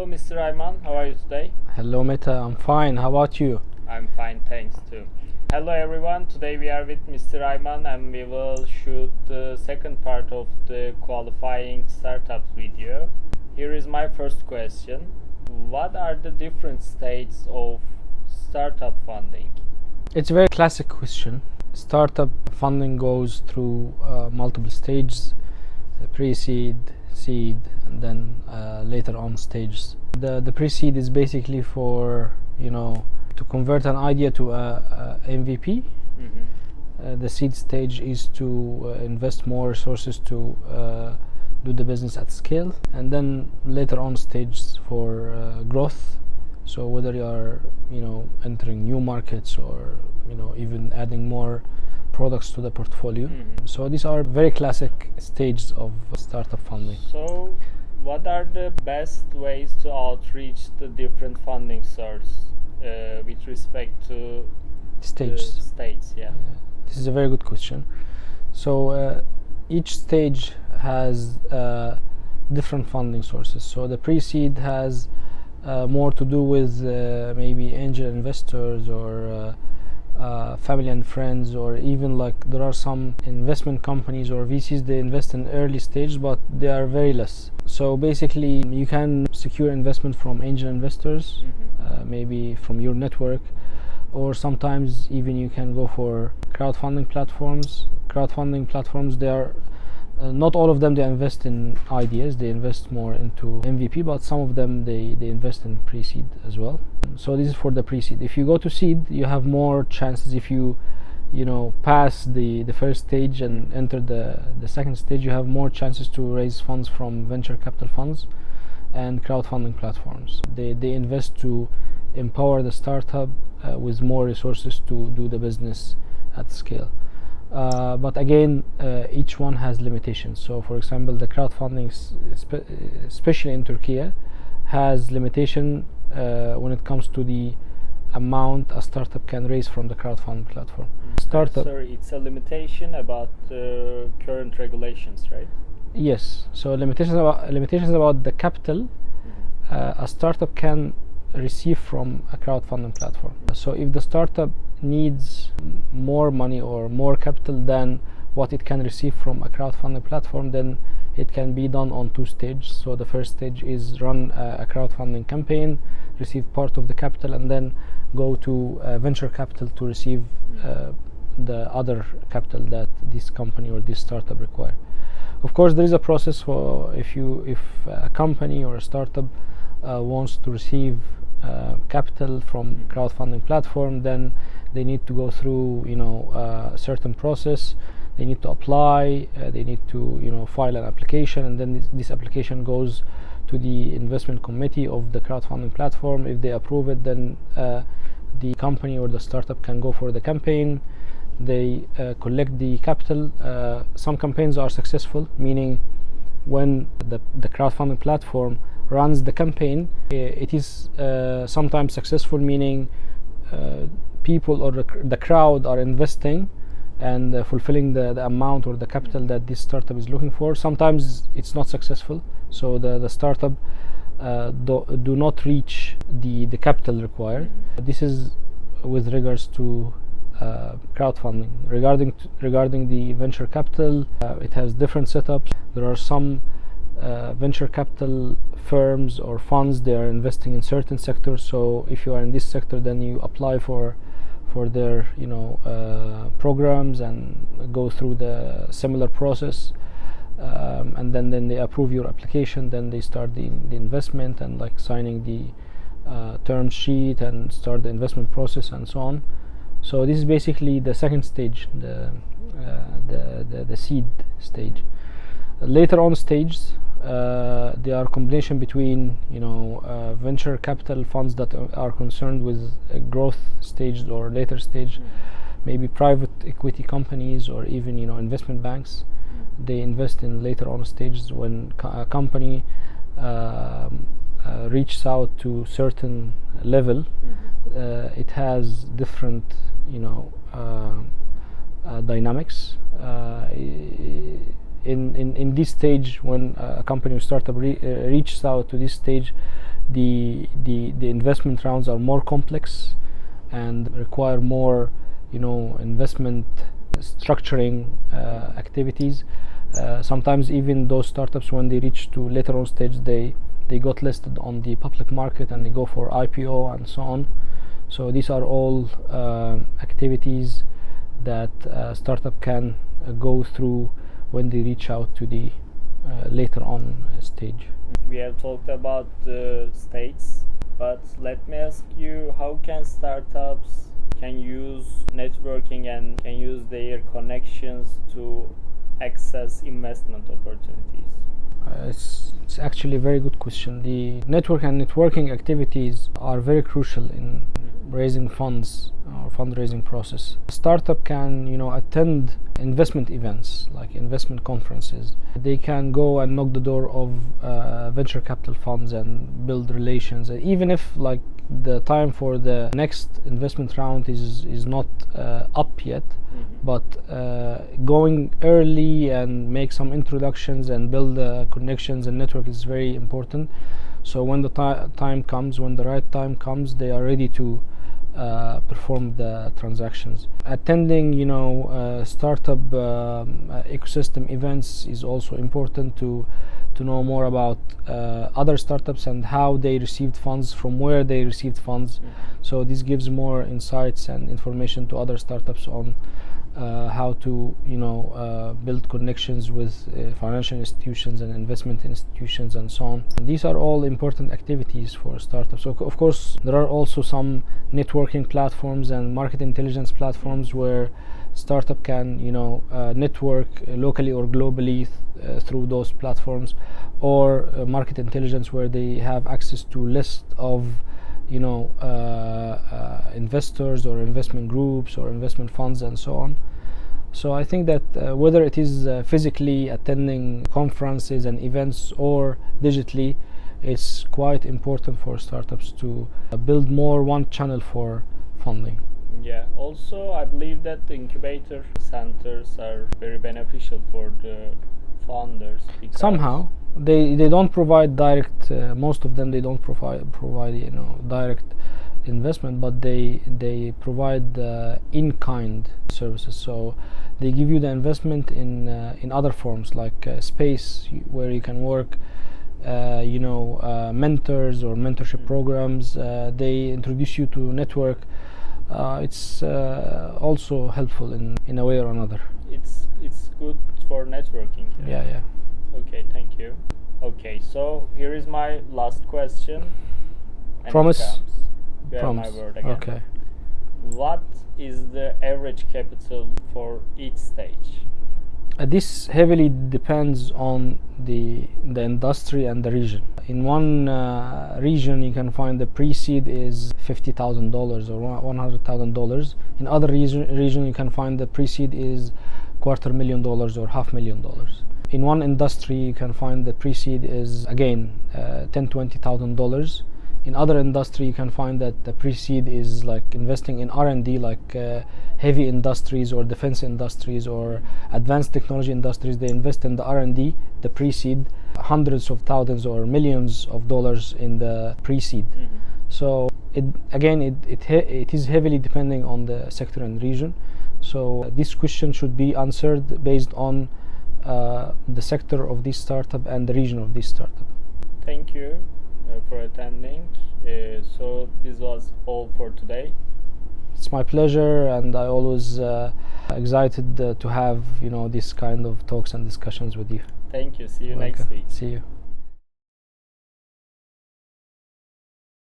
Hello, Mr. Ayman. How are you today? Hello Meta, I'm fine. How about you? I'm fine, thanks too. Hello, everyone. Today we are with Mr. Ayman and we will shoot the second part of the qualifying startups video. Here is my first question. What are the different stages of startup funding? It's a very classic question. Startup funding goes through multiple stages, pre-seed, seed, and then later on stages. The pre-seed is basically for to convert an idea to a MVP. The seed stage is to invest more resources to do the business at scale, and then later on stages for growth. So whether you are entering new markets or even adding more products to the portfolio. So these are very classic stages of startup funding. So what are the best ways to outreach the different funding sources with respect to Stages. the states? Yeah. This is a very good question. So each stage has different funding sources. So the pre-seed has more to do with maybe angel investors or family and friends, or even like there are some investment companies or VCs, they invest in early stage but they are very less. So basically you can secure investment from angel investors, maybe from your network, or sometimes even you can go for crowdfunding platforms. They are not all of them they invest in ideas, they invest more into MVP, but some of them they invest in pre-seed as well. So this is for the pre-seed. If you go to seed, you have more chances. If you pass the first stage and enter the second stage, you have more chances to raise funds from venture capital funds and crowdfunding platforms. They invest to empower the startup with more resources to do the business at scale. But again, each one has limitations. So for example, the crowdfunding, especially in Turkey, has limitation when it comes to the amount a startup can raise from the crowdfunding platform. Sorry, it's a limitation about current regulations, right? Yes. So limitations about the capital a startup can receive from a crowdfunding platform. So if the startup needs more money or more capital than what it can receive from a crowdfunding platform, then it can be done on two stages. So the first stage is run a crowdfunding campaign, receive part of the capital, and then go to venture capital to receive the other capital that this company or this startup require. Of course, there is a process for if a company or a startup wants to receive capital from crowdfunding platform, then they need to go through a certain process. They need to apply, they need to file an application, and then this application goes to the investment committee of the crowdfunding platform. If they approve it, then the company or the startup can go for the campaign. They collect the capital. Some campaigns are successful, meaning when the crowdfunding platform runs the campaign, it is sometimes successful, meaning people or the crowd are investing and fulfilling the amount or the capital that this startup is looking for. Sometimes it's not successful, so the startup do not reach the capital required. This is with regards to crowdfunding. Regarding the venture capital, it has different setups. There are some venture capital firms or funds, they are investing in certain sectors. So if you are in this sector, then you apply for their programs and go through the similar process, and then they approve your application. Then they start the investment and like signing the term sheet and start the investment process and so on. So this is basically the second stage, the seed stage. Later on stages, they are a combination between venture capital funds that are concerned with a growth stage or later stage, maybe private equity companies or even investment banks. They invest in later on stages when a company reaches out to certain level. It has different dynamics. In this stage, when a company or startup reaches out to this stage, the investment rounds are more complex and require more, investment structuring activities. Sometimes even those startups, when they reach to later on stage, they got listed on the public market and they go for IPO and so on. So these are all activities that a startup can go through when they reach out to the later on stage. We have talked about the states, but let me ask you, how can startups can use networking and can use their connections to access investment opportunities? It's actually a very good question. The network and networking activities are very crucial in raising funds or fundraising process. A startup can, attend investment events like investment conferences. They can go and knock the door of venture capital funds and build relations. Even if like the time for the next investment round is not up yet, but going early and make some introductions and build connections and network is very important. So when the time comes, when the right time comes, they are ready to perform the transactions. Attending, startup ecosystem events is also important to know more about other startups and how they received funds, from where they received funds. So this gives more insights and information to other startups on how to build connections with financial institutions and investment institutions and so on. And these are all important activities for startups. So of course there are also some networking platforms and market intelligence platforms where startup can network locally or globally through those platforms, or market intelligence where they have access to list of investors or investment groups or investment funds and so on. So I think that whether it is physically attending conferences and events or digitally, it's quite important for startups to build more one channel for funding. Yeah, also I believe that the incubator centers are very beneficial for the founders. Somehow they don't provide direct, most of them they don't provide direct investment, but they provide in-kind services. So they give you the investment in other forms, like space where you can work, mentors or mentorship programs. They introduce you to network. It's also helpful in a way or another. It's good for networking. Yeah. Okay, thank you. Okay, so here is my last question. And Promise. You have my word again. Okay. What is the average capital for each stage? This heavily depends on the industry and the region. In one region you can find the pre-seed is $50,000 or $100,000. In other region you can find the pre-seed is $250,000 or $500,000. In one industry you can find the pre-seed is again $10,000-$20,000. In other industry you can find that the pre-seed is like investing in R&D, like heavy industries or defense industries or advanced technology industries. They invest in the R&D, the pre-seed, hundreds of thousands or millions of dollars in the pre-seed. So it is heavily depending on the sector and region. So this question should be answered based on the sector of this startup and the region of this startup. Thank you for attending. So this was all for today. It's my pleasure, and I always excited to have this kind of talks and discussions with you. Thank you. See you next week. See you.